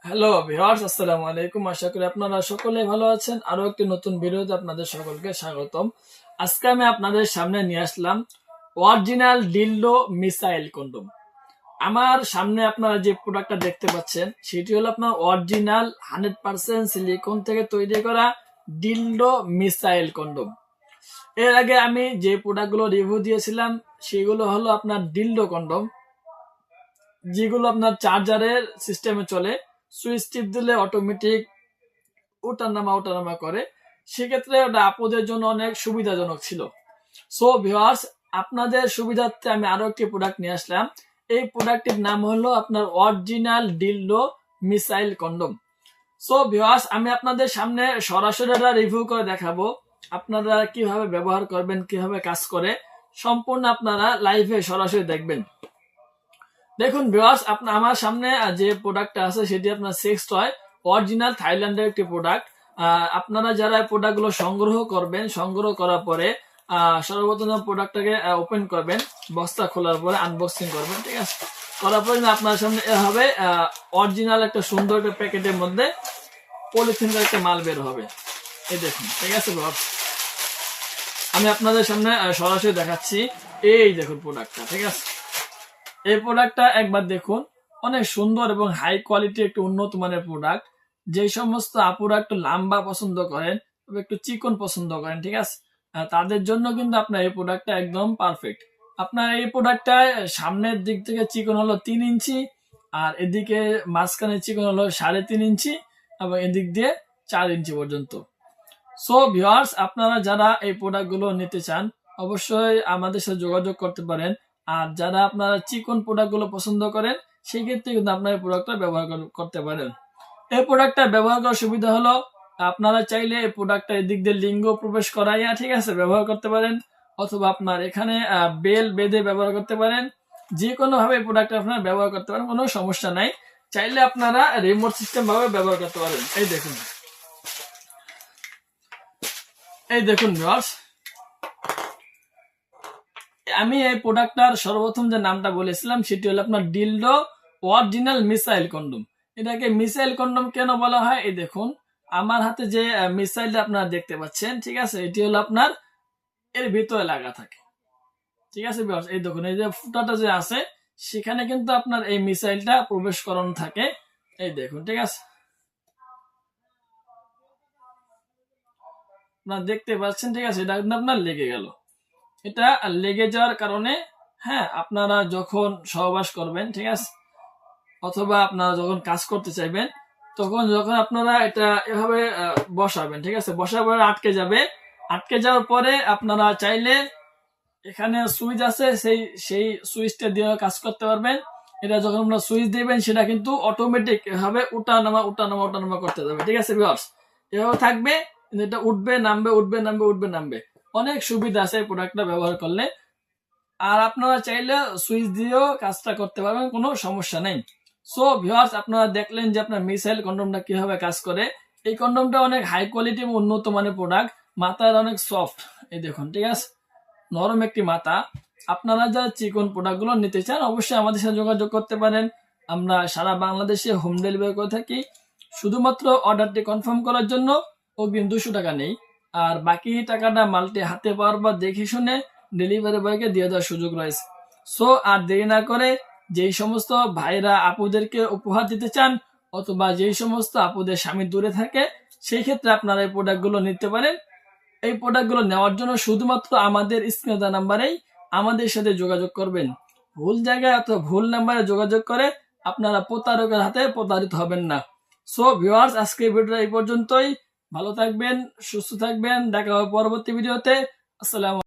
Hello viewers, আসসালামু আলাইকুম। আশা করি আপনারা সকলেই ভালো আছেন। আরো একটি নতুন ভিডিওতে আপনাদের সকলকে স্বাগতম। আজকে আমি আপনাদের সামনে নিয়ে আসলাম অরিজিনাল ডিল্ডো মিসাইল কন্ডোম। আমার সামনে আপনারা যে প্রোডাক্টটা দেখতে পাচ্ছেন সেটি হলো আপনার অরিজিনাল 100% সিলিকন থেকে তৈরি করা ডিল্ডো মিসাইল কন্ডোম। এর আগে আমি যে প্রোডাক্টগুলো রিভিউ দিয়েছিলাম সেগুলো হলো আপনার ডিল্ডো কন্ডোম, যেগুলো আপনার চার্জারের সিস্টেমে চলে। সুইচ টিপ দিলে অটোমেটিক ওঠানামা করে। সেক্ষেত্রে ওটা আপুদের জন্য অনেক সুবিধাজনক ছিল। সো ভিউয়ার্স, আপনাদের সুবিধার্থে আমি আরো একটি প্রোডাক্ট নিয়ে আসলাম। এই প্রোডাক্টের নাম হলো আপনার original dildo missile condom. So viewers, আমি আপনাদের সামনে সরাসরি রিভিউ করে দেখাবো আপনারা কিভাবে ব্যবহার করবেন, কিভাবে কাজ করে, সম্পূর্ণ আপনারা লাইভে সরাসরি দেখবেন। দেখুন ভিউয়ার্স, আপনার আমার সামনে যে প্রোডাক্টটা আছে সেটি আপনার সেক্স টয়, অরিজিনাল থাইল্যান্ডের একটি প্রোডাক্ট। আপনারা যারা প্রোডাক্ট গুলো সংগ্রহ করবেন, সংগ্রহ করার পরে সর্বপ্রথম প্রোডাক্টটাকে ওপেন করবেন, বস্তা খোলার পরে আনবক্সিং করবেন, ঠিক আছে। করার পরে আপনার সামনে হবে অরিজিনাল একটা সুন্দর একটা প্যাকেটের মধ্যে পলিথিন একটা মাল বের হবে। এই দেখুন, ঠিক আছে ভিউয়ার্স, আমি আপনাদের সামনে সরাসরি দেখাচ্ছি। এই দেখুন প্রোডাক্টটা, ঠিক আছে। এই প্রোডাক্টটা একবার দেখুন, অনেক সুন্দর এবং হাই কোয়ালিটি একটু উন্নত মানের প্রোডাক্ট। যে সমস্ত আপুরা একটু লম্বা পছন্দ করেন, একটু চিকন পছন্দ করেন, ঠিক আছে, তাদের জন্য কিন্তু আপনার এই প্রোডাক্টটা একদম পারফেক্ট। আপনার এই প্রোডাক্টটা সামনের দিক থেকে চিকন হলো 3 ইঞ্চি, আর এদিকে মাঝখানে চিকন হলো 3.5 ইঞ্চি, এবং এদিক দিয়ে 4 ইঞ্চি পর্যন্ত। সো ভিউয়ার্স, আপনারা যারা এই প্রোডাক্টগুলো নিতে চান অবশ্যই আমাদের সাথে যোগাযোগ করতে পারেন। আর যারা আপনারা চিকন প্রোডাক্টগুলো পছন্দ করেন সেই ক্ষেত্রে কিন্তু আপনারা এই প্রোডাক্টটা ব্যবহার করতে পারেন। এই প্রোডাক্টটা ব্যবহার করার সুবিধা হলো আপনারা চাইলে এই প্রোডাক্টটা এদিক দিয়ে লিঙ্গ প্রবেশ করাইয়া, ঠিক আছে, ব্যবহার করতে পারেন, অথবা আপনার এখানে বেল বেঁধে ব্যবহার করতে পারেন। যে কোনো ভাবে এই প্রোডাক্টটা আপনারা ব্যবহার করতে পারেন, কোনো সমস্যা নাই। চাইলে আপনারা রিমোট সিস্টেম ভাবে ব্যবহার করতে পারেন। এই দেখুন ভিউয়ার্স, আমি এই প্রোডাক্টটার সর্বপ্রথম যে নামটা বলেছিলাম সেটি হলো আপনার ডিল্ডো অরিজিনাল মিসাইল কন্ডোম। এটাকে মিসাইল কন্ডোম কেন বলা হয়? এই দেখুন, আমার হাতে যে মিসাইলটা আপনারা দেখতে পাচ্ছেন, ঠিক আছে, এটি হলো আপনার এর ভিতরে লাগা থাকে, ঠিক আছে ভিউয়ার্স। এই দেখুন, এই যে ফুটাটা যে আছে সেখানে কিন্তু আপনার এই মিসাইলটা প্রবেশ করানো থাকে। এই দেখুন, ঠিক আছে, আপনারা দেখতে পাচ্ছেন, ঠিক আছে, এটা কিন্তু আপনার লেগে গেল। এটা লেগে যাওয়ার কারণে, হ্যাঁ, আপনারা যখন সহবাস করবেন, ঠিক আছে, অথবা আপনারা যখন কাজ করতে চাইবেন, তখন যখন আপনারা এটা এভাবে বসাবেন, ঠিক আছে, বসার পরে আটকে যাবে। আটকে যাওয়ার পরে আপনারা চাইলে এখানে সুইচ আছে, সেই সুইচটা দিয়ে কাজ করতে পারবেন। এটা যখন আপনারা সুইচ দিবেন সেটা কিন্তু অটোমেটিক এভাবে উঠানামা করতে যাবে, ঠিক আছে ভিউয়ার্স। এভাবে থাকবে, এটা উঠবে নামবে, উঠবে নামবে, উঠবে নামবে। অনেক সুবিধা আছে এই প্রোডাক্টটা ব্যবহার করলে। আর আপনারা চাইলে সুইচ দিয়েও কাজটা করতে পারবেন, কোনো সমস্যা নেই। সো ভিউয়ার্স, আপনারা দেখলেন যে আপনার মিসাইল কন্ডোমটা কিভাবে কাজ করে। এই কন্ডোমটা অনেক হাই কোয়ালিটি এবং উন্নত মানের প্রোডাক্ট। মাথার অনেক সফট, এই দেখুন, ঠিক আছে, নরম একটি মাথা। আপনারা যারা চিকন প্রোডাক্টগুলো নিতে চান অবশ্যই আমাদের সাথে যোগাযোগ করতে পারেন। আমরা সারা বাংলাদেশে হোম ডেলিভারি করে থাকি। শুধুমাত্র অর্ডারটি কনফার্ম করার জন্য অগ্রিম 200 টাকা নেই, আর বাকি টাকাটা মালটি হাতে পাওয়ার পর দেখে শুনে ডেলিভারি বয়কে দিয়ে দেওয়ার সুযোগ রয়েছে। সো আর দেরি না করে, যেই সমস্ত ভাইরা আপুদেরকে উপহার দিতে চান, অথবা যেই সমস্ত আপুদের স্বামী দূরে থাকে, সেই ক্ষেত্রে আপনারা এই প্রোডাক্টগুলো নিতে পারেন। এই প্রোডাক্টগুলো নেওয়ার জন্য শুধুমাত্র আমাদের স্ক্রিনে দেওয়া নাম্বারেই আমাদের সাথে যোগাযোগ করবেন। ভুল জায়গায় অথবা ভুল নাম্বারে যোগাযোগ করে আপনারা প্রতারকের হাতে প্রতারিত হবেন না। সো ভিউয়ার্স, আজকে ভিডিওটা এই পর্যন্তই। ভালো থাকবেন, সুস্থ থাকবেন, দেখা হবে পরবর্তী ভিডিওতে। আসসালামু